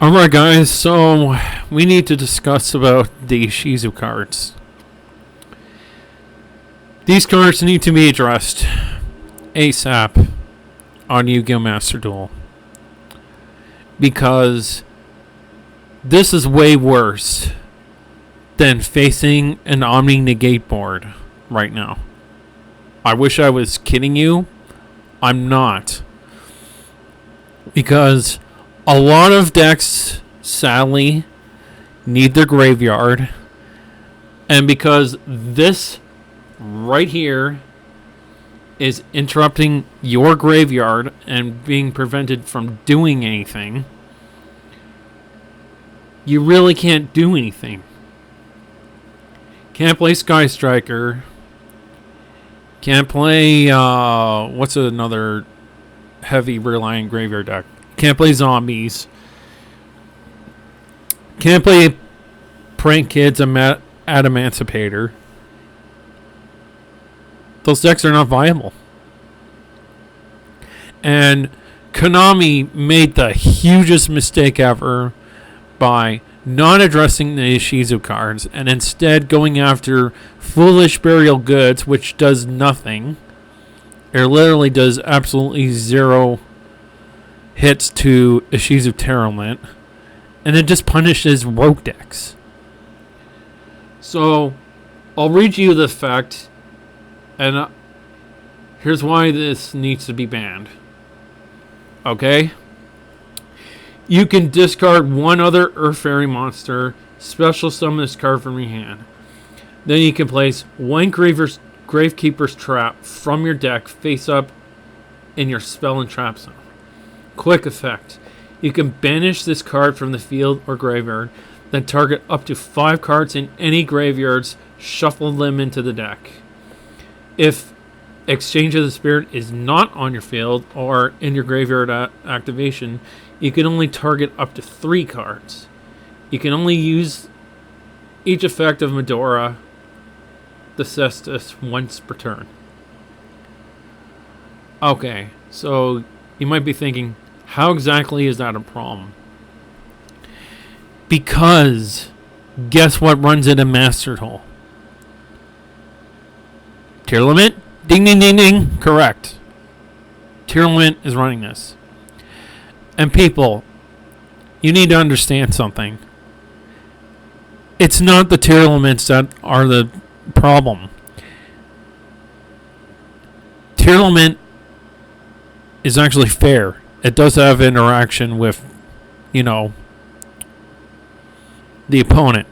Alright guys, so we need to discuss about the ishizu cards. These cards need to be addressed ASAP on Yugioh Master Duel. Because this is way worse than facing an Omni Negate board right now. I wish I was kidding you. I'm not. Because a lot of decks, sadly, need their graveyard. And because this right here is interrupting your graveyard and being prevented from doing anything, you really can't do anything. Can't play Sky Striker. Can't play, what's another heavy reliant graveyard deck? Can't play zombies. Can't play Prank Kids Emancipator. Those decks are not viable. And Konami made the hugest mistake ever by not addressing the ishizu cards and instead going after Foolish Burial Goods, which does nothing. It literally does absolutely zero hits to ishizu tearlament, and it just punishes rogue decks. So I'll read you the fact, and here's why this needs to be banned. Okay? You can discard one other Earth Fairy monster, special summon this card from your hand. Then you can place one Gravekeeper's Trap from your deck face up in your spell and trap zone. Quick effect. You can banish this card from the field or graveyard, then target up to 5 cards in any graveyards, shuffle them into the deck. If Exchange of the Spirit is not on your field or in your graveyard activation, you can only target up to 3 cards. You can only use each effect of Medora, the Cestus, once per turn. Okay, so you might be thinking, how exactly is that a problem? Because guess what runs it in Master Duel? Tearlament? Ding ding ding ding. Correct. Tearlament is running this. And people, you need to understand something. It's not the tearlaments that are the problem. Tearlament is actually fair. It does have interaction with, the opponent.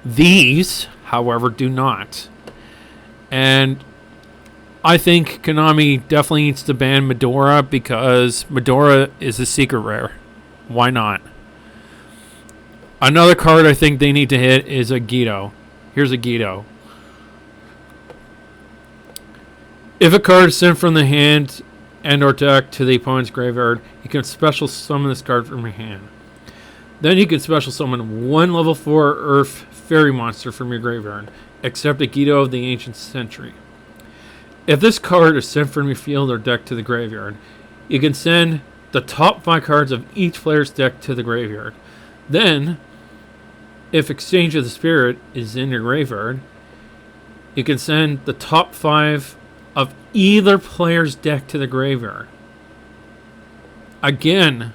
These, however, do not. And I think Konami definitely needs to ban Medora because Medora is a secret rare. Why not? Another card I think they need to hit is a Yugioh. Here's a Yugioh. If a card is sent from the hand and or deck to the opponent's graveyard, you can special summon this card from your hand. Then you can special summon one level 4 Earth Fairy monster from your graveyard, except a Yugioh of the Ancient Century. If this card is sent from your field or deck to the graveyard, you can send the top 5 cards of each player's deck to the graveyard. Then, if Exchange of the Spirit is in your graveyard, you can send the top 5 of either player's deck to the graveyard. Again,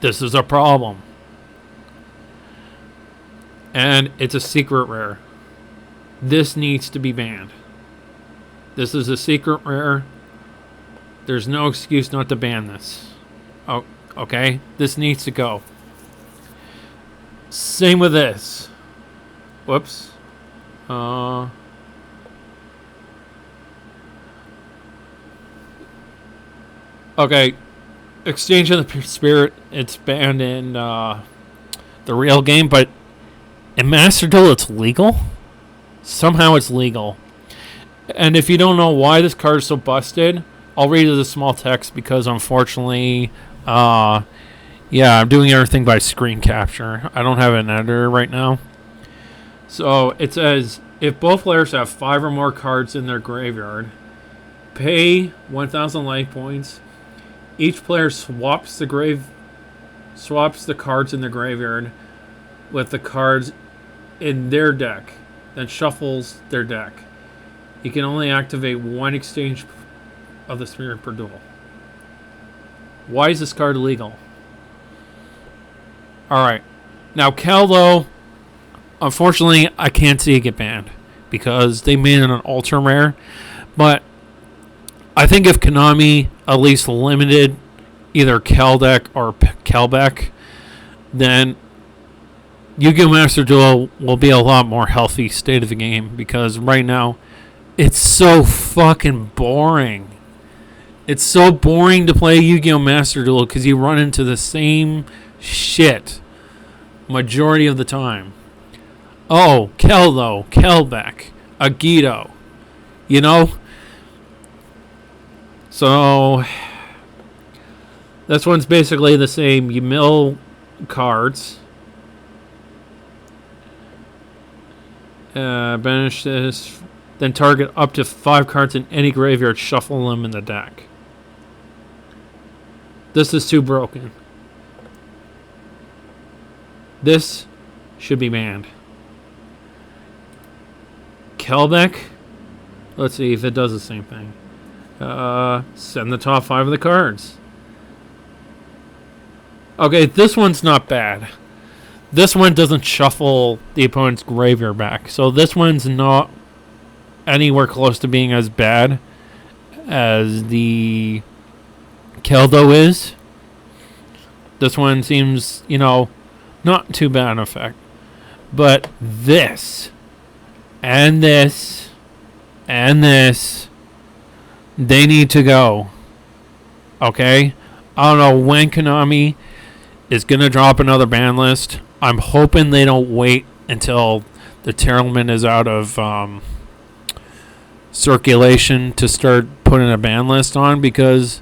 this is a problem. And it's a secret rare. This needs to be banned. This is a secret rare. There's no excuse not to ban this. Oh, okay? This needs to go. Same with this. Whoops. Okay. Exchange of the Spirit, it's banned in the real game, but in Master Duel it's legal? Somehow it's legal. And if you don't know why this card is so busted, I'll read you the small text because unfortunately, I'm doing everything by screen capture. I don't have an editor right now. So it says, if both players have 5 or more cards in their graveyard, pay 1,000 life points. Each player swaps the swaps the cards in the graveyard with the cards in their deck, then shuffles their deck. You can only activate one exchange of the spirit per duel. Why is this card illegal? Alright. Now, Keldo, unfortunately, I can't see it get banned because they made it an ultra rare. But I think if Konami at least limited either Keldek or Kelbeck, then Yu-Gi-Oh! Master Duel will be a lot more healthy state of the game, because right now it's so fucking boring. It's so boring to play Yu-Gi-Oh! Master Duel because you run into the same shit majority of the time. Oh, Keldo, Kelbeck, Agito. You know? So this one's basically the same. You mill cards. Banish this. Then target up to 5 cards in any graveyard. Shuffle them in the deck. This is too broken. This should be banned. Kelbeck. Let's see if it does the same thing. Send the top 5 of the cards. Okay, this one's not bad. This one doesn't shuffle the opponent's graveyard back. So this one's not anywhere close to being as bad as the Keldo is. This one seems, not too bad in effect. But this, and this, and this, they need to go. Okay? I don't know when Konami is going to drop another ban list. I'm hoping they don't wait until the tearlament is out of circulation to start putting a ban list on, because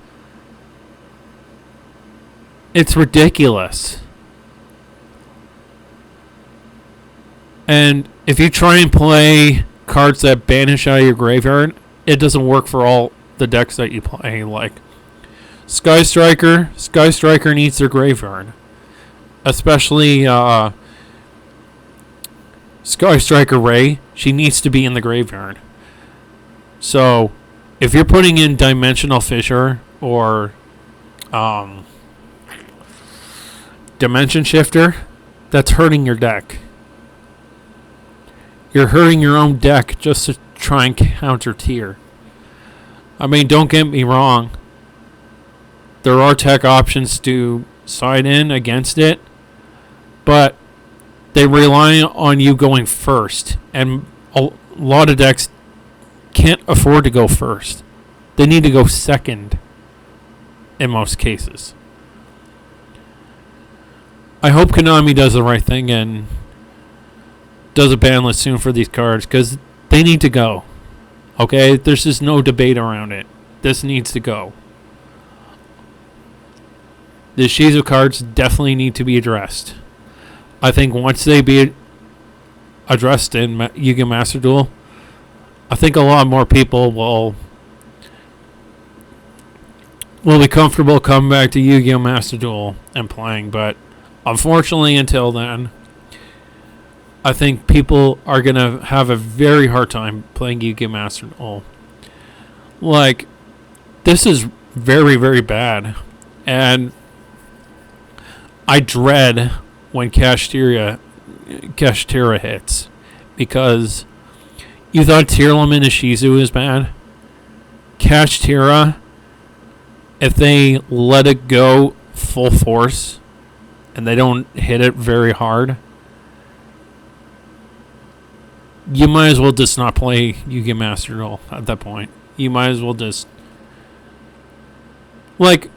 it's ridiculous. And if you try and play cards that banish out of your graveyard, it doesn't work for all the decks that you play. Like Sky Striker needs their graveyard. Especially Sky Striker Ray, she needs to be in the graveyard. So, if you're putting in Dimensional Fissure or Dimension Shifter, that's hurting your deck. You're hurting your own deck just to try and counter tier. I mean, don't get me wrong. There are tech options to side in against it, but they rely on you going first, and a lot of decks can't afford to go first. They need to go second in most cases. I hope Konami does the right thing and does a ban list soon for these cards, because they need to go. Okay? There's just no debate around it. This needs to go. The ishizu cards definitely need to be addressed. I think once they be addressed in Yu-Gi-Oh! Master Duel, I think a lot more people will be comfortable coming back to Yu-Gi-Oh! Master Duel and playing. But unfortunately, until then, I think people are going to have a very hard time playing Yu-Gi-Oh! Master Duel. Like, this is very, very bad. And I dread when Kashtira hits, because you thought tearlament ishizu is bad. Kashtira, if they let it go full force and they don't hit it very hard, you might as well just not play Yu-Gi-Oh! Master Duel at that point. You might as well just, like,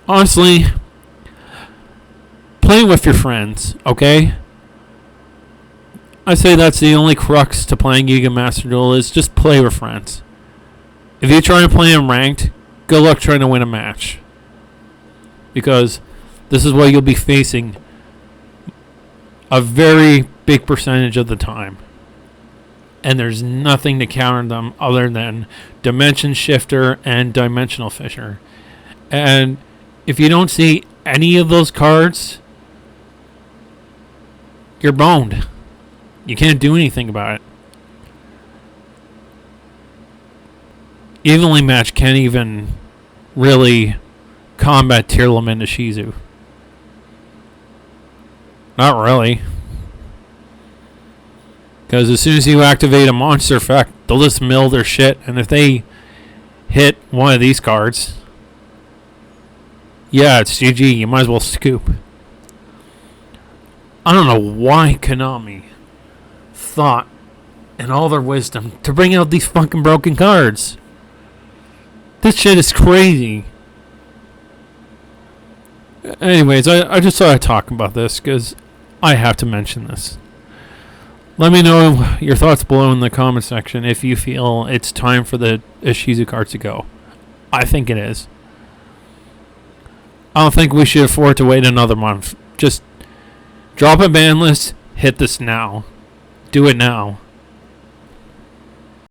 honestly, play with your friends, okay? I say that's the only crux to playing Yugioh Master Duel, is just play with friends. If you're trying to play in ranked, good luck trying to win a match. Because this is what you'll be facing a very big percentage of the time. And there's nothing to counter them other than Dimension Shifter and Dimensional Fissure. And if you don't see any of those cards, you're boned. You can't do anything about it. Evenly match can't even really combat tearlament ishizu. Not really. Because as soon as you activate a monster effect, they'll just mill their shit. And if they hit one of these cards, yeah, it's GG. You might as well scoop. I don't know why Konami thought, in all their wisdom, to bring out these fucking broken cards. This shit is crazy. Anyways, I just thought I'd talk about this because I have to mention this. Let me know your thoughts below in the comment section if you feel it's time for the ishizu cards to go. I think it is. I don't think we should afford to wait another month. Just drop a ban list, hit this now. Do it now.